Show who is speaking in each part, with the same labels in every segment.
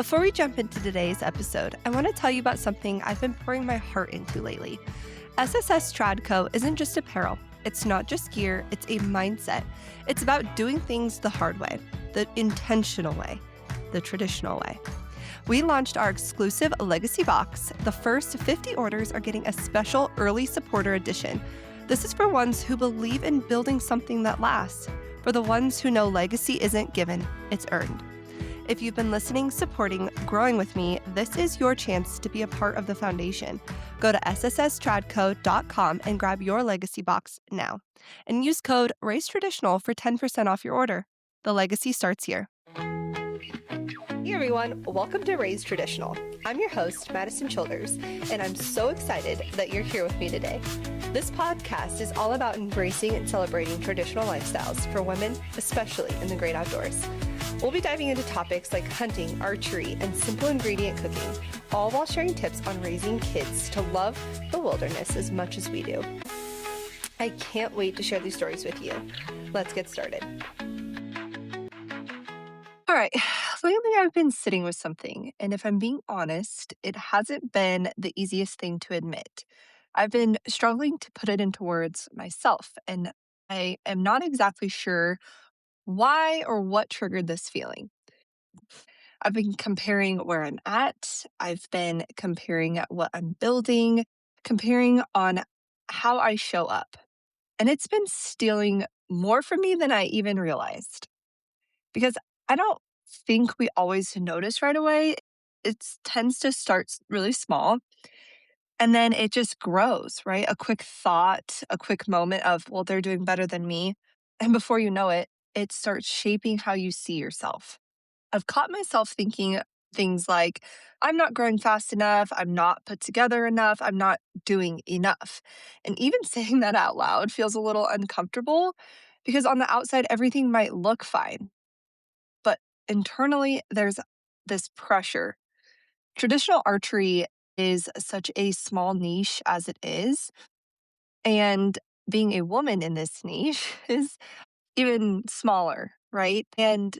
Speaker 1: Before we jump into today's episode, I want to tell you about something I've been pouring my heart into lately. SSS Tradco isn't just apparel. It's not just gear, it's a mindset. It's about doing things the hard way, the intentional way, the traditional way. We launched our exclusive Legacy Box. The first 50 orders are getting a special early supporter edition. This is for ones who believe in building something that lasts, for the ones who know legacy isn't given, it's earned. If you've been listening, supporting, growing with me, this is your chance to be a part of the foundation. Go to sstradco.com and grab your Legacy Box now. And use code RAISETRADITIONAL for 10% off your order. The legacy starts here. Hey everyone, welcome to Raised Traditional. I'm your host, Madison Childers, and I'm so excited that you're here with me today. This podcast is all about embracing and celebrating traditional lifestyles for women, especially in the great outdoors. We'll be diving into topics like hunting, archery, and simple ingredient cooking, all while sharing tips on raising kids to love the wilderness as much as we do. I can't wait to share these stories with you. Let's get started. All right, lately I've been sitting with something, and if I'm being honest, it hasn't been the easiest thing to admit. I've been struggling to put it into words myself, and I am not exactly sure why or what triggered this feeling. I've been comparing where I'm at. I've been comparing at what I'm building, comparing on how I show up. And it's been stealing more from me than I even realized. Because I don't think we always notice right away. It tends to start really small and then it just grows, right? A quick thought, a quick moment of, well, they're doing better than me. And before you know it, it starts shaping how you see yourself. I've caught myself thinking things like, I'm not growing fast enough, I'm not put together enough, I'm not doing enough. And even saying that out loud feels a little uncomfortable because on the outside, everything might look fine. But internally, there's this pressure. Traditional archery is such a small niche as it is. And being a woman in this niche is even smaller, right? And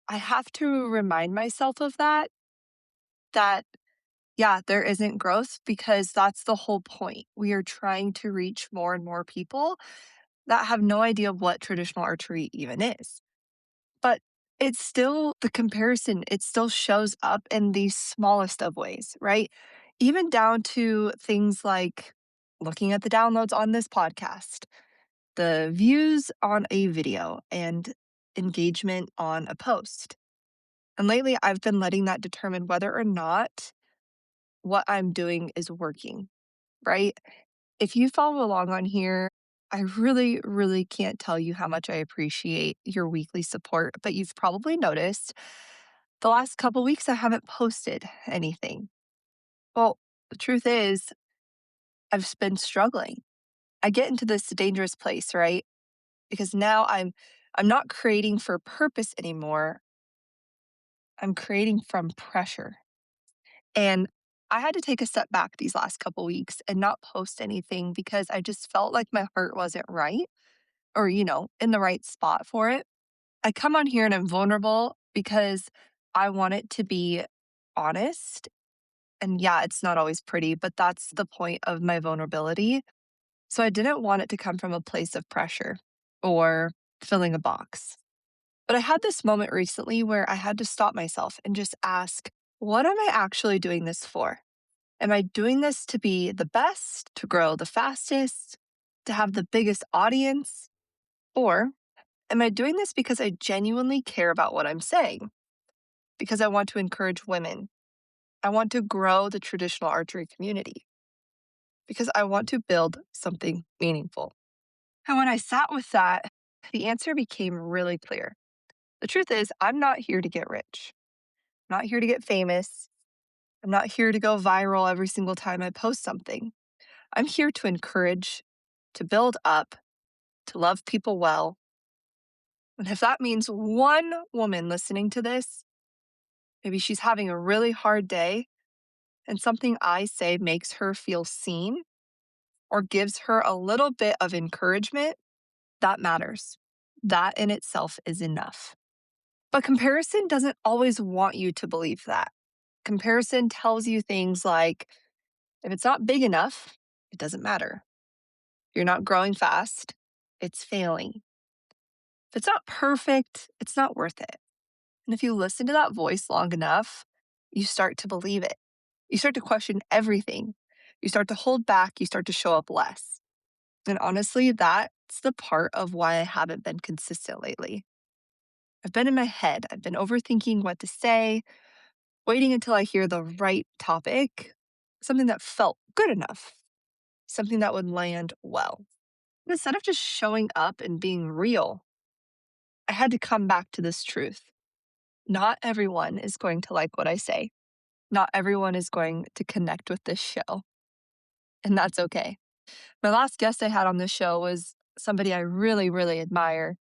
Speaker 1: I have to remind myself of that, yeah, there isn't growth because that's the whole point. We are trying to reach more and more people that have no idea what traditional archery even is. But it's still the comparison, it still shows up in the smallest of ways, right? Even down to things like looking at the downloads on this podcast, the views on a video, and engagement on a post. And lately, I've been letting that determine whether or not what I'm doing is working, right? If you follow along on here, I really, really can't tell you how much I appreciate your weekly support, but you've probably noticed the last couple weeks I haven't posted anything. Well, the truth is, I've been struggling. I get into this dangerous place, right? Because now I'm not creating for purpose anymore. I'm creating from pressure. And I had to take a step back these last couple weeks and not post anything because I just felt like my heart wasn't right or, in the right spot for it. I come on here and I'm vulnerable because I want it to be honest. And yeah, it's not always pretty, but that's the point of my vulnerability. So I didn't want it to come from a place of pressure or filling a box. But I had this moment recently where I had to stop myself and just ask, what am I actually doing this for? Am I doing this to be the best, to grow the fastest, to have the biggest audience? Or am I doing this because I genuinely care about what I'm saying? Because I want to encourage women. I want to grow the traditional archery community. Because I want to build something meaningful. And when I sat with that, the answer became really clear. The truth is, I'm not here to get rich. I'm not here to get famous. I'm not here to go viral every single time I post something. I'm here to encourage, to build up, to love people well. And if that means one woman listening to this, maybe she's having a really hard day and something I say makes her feel seen or gives her a little bit of encouragement, that matters. That in itself is enough. But comparison doesn't always want you to believe that. Comparison tells you things like if it's not big enough, it doesn't matter. You're not growing fast, it's failing. If it's not perfect, it's not worth it. And if you listen to that voice long enough, you start to believe it. You start to question everything. You start to hold back, you start to show up less. And honestly, that's the part of why I haven't been consistent lately. I've been in my head, I've been overthinking what to say, waiting until I hear the right topic, something that felt good enough, something that would land well. Instead of just showing up and being real, I had to come back to this truth. Not everyone is going to like what I say. Not everyone is going to connect with this show, and that's okay. My last guest I had on this show was somebody I really, really admire,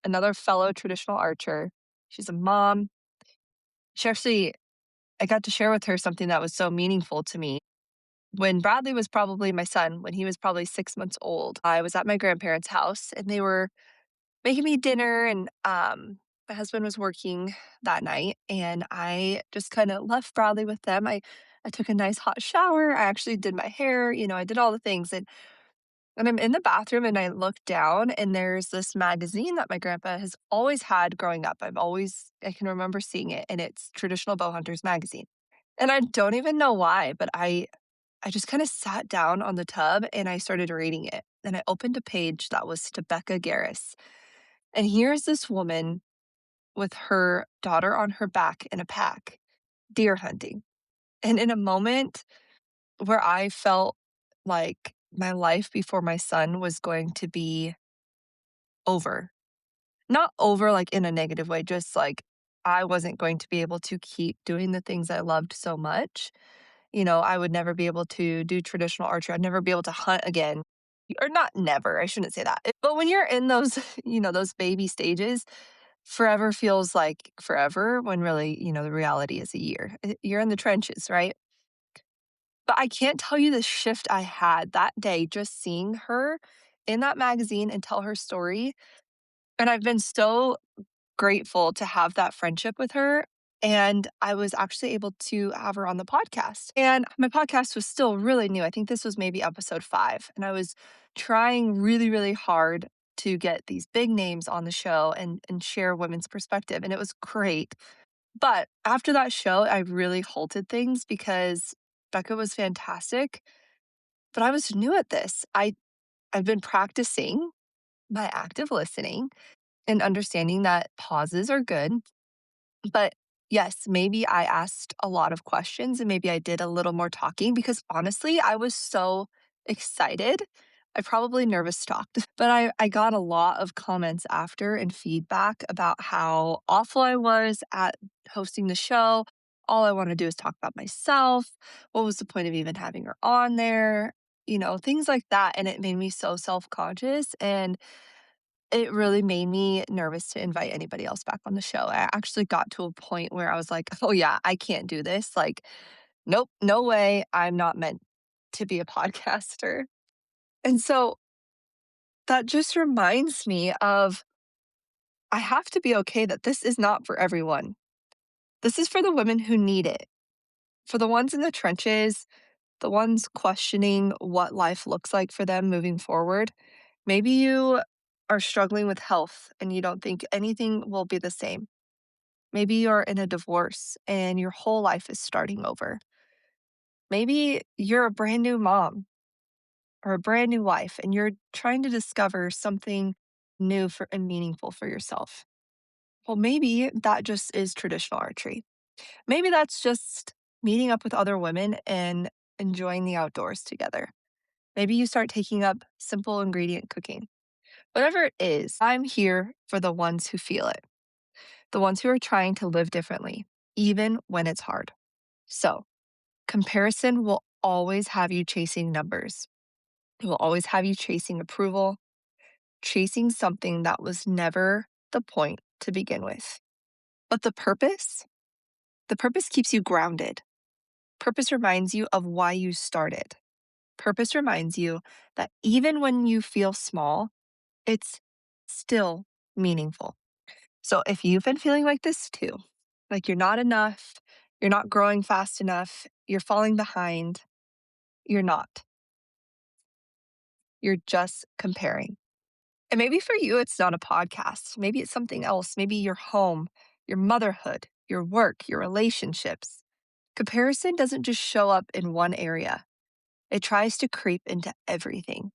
Speaker 1: another fellow traditional archer. She's a mom. She actually, I got to share with her something that was so meaningful to me. When Bradley was probably my son, when he was probably 6 months old, I was at my grandparents' house and they were making me dinner. And my husband was working that night. And I just kind of left Bradley with them. I took a nice hot shower. I actually did my hair, I did all the things. And I'm in the bathroom and I look down and there's this magazine that my grandpa has always had growing up. I can remember seeing it and it's Traditional Bowhunters magazine. And I don't even know why, but I just kind of sat down on the tub and I started reading it. And I opened a page that was to Becca Garris. And here's this woman with her daughter on her back in a pack, deer hunting. And in a moment where I felt like my life before my son was going to be over. Not over like in a negative way, just like I wasn't going to be able to keep doing the things I loved so much. I would never be able to do traditional archery. I'd never be able to hunt again. Or not never, I shouldn't say that. But when you're in those, those baby stages, forever feels like forever when really, the reality is a year. You're in the trenches, right? But I can't tell you the shift I had that day just seeing her in that magazine and tell her story. And I've been so grateful to have that friendship with her. And I was actually able to have her on the podcast. And my podcast was still really new. I think this was maybe episode 5. And I was trying really, really hard to get these big names on the show and share women's perspective. And it was great. But after that show, I really halted things because Becca was fantastic. But I was new at this. I've been practicing my active listening and understanding that pauses are good. But yes, maybe I asked a lot of questions and maybe I did a little more talking because honestly, I was so excited. I probably nervous talked, but I got a lot of comments after and feedback about how awful I was at hosting the show. All I want to do is talk about myself. What was the point of even having her on there? Things like that. And it made me so self conscious. And it really made me nervous to invite anybody else back on the show. I actually got to a point where I was like, "Oh, yeah, I can't do this." Like, nope, no way. I'm not meant to be a podcaster. And so that just reminds me of I have to be okay that this is not for everyone. This is for the women who need it, for the ones in the trenches, the ones questioning what life looks like for them moving forward. Maybe you are struggling with health and you don't think anything will be the same. Maybe you're in a divorce and your whole life is starting over. Maybe you're a brand new mom or a brand new wife and you're trying to discover something new for and meaningful for yourself. Well, maybe that just is traditional archery. Maybe that's just meeting up with other women and enjoying the outdoors together. Maybe you start taking up simple ingredient cooking. Whatever it is, I'm here for the ones who feel it, the ones who are trying to live differently, even when it's hard. So, comparison will always have you chasing numbers. It will always have you chasing approval, chasing something that was never the point to begin with. But the purpose keeps you grounded. Purpose reminds you of why you started. Purpose reminds you that even when you feel small, it's still meaningful. So if you've been feeling like this too, like you're not enough, You're not growing fast enough. You're falling behind. You're not. You're just comparing. And maybe for you, it's not a podcast. Maybe it's something else. Maybe your home, your motherhood, your work, your relationships. Comparison doesn't just show up in one area, it tries to creep into everything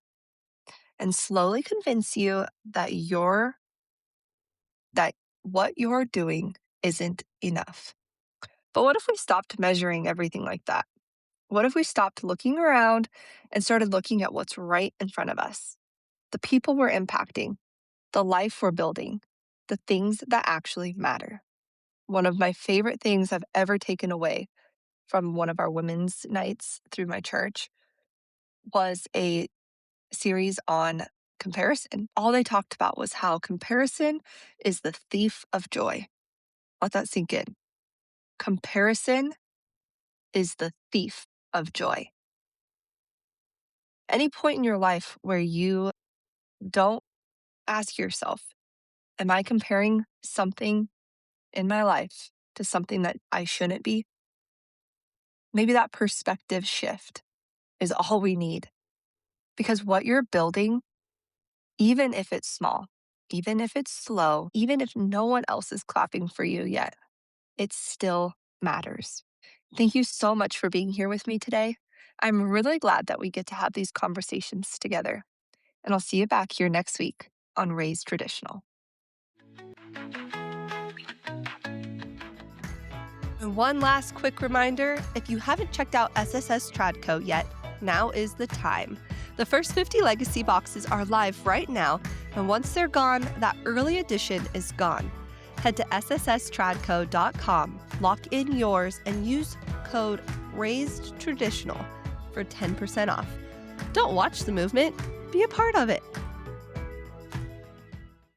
Speaker 1: and slowly convince you that what you're doing isn't enough. But what if we stopped measuring everything like that? What if we stopped looking around and started looking at what's right in front of us? The people we're impacting, the life we're building, the things that actually matter. One of my favorite things I've ever taken away from one of our women's nights through my church was a series on comparison. All they talked about was how comparison is the thief of joy. Let that sink in. Comparison is the thief of joy. Any point in your life where you don't ask yourself, am I comparing something in my life to something that I shouldn't be? Maybe that perspective shift is all we need because what you're building, even if it's small, even if it's slow, even if no one else is clapping for you yet, it still matters. Thank you so much for being here with me today. I'm really glad that we get to have these conversations together. And I'll see you back here next week on Raised Traditional. And one last quick reminder, if you haven't checked out SSS Tradco yet, now is the time. The first 50 legacy boxes are live right now, and once they're gone, that early edition is gone. Head to sstradco.com, lock in yours, and use code RAISEDTRADITIONAL for 10% off. Don't watch the movement, be a part of it.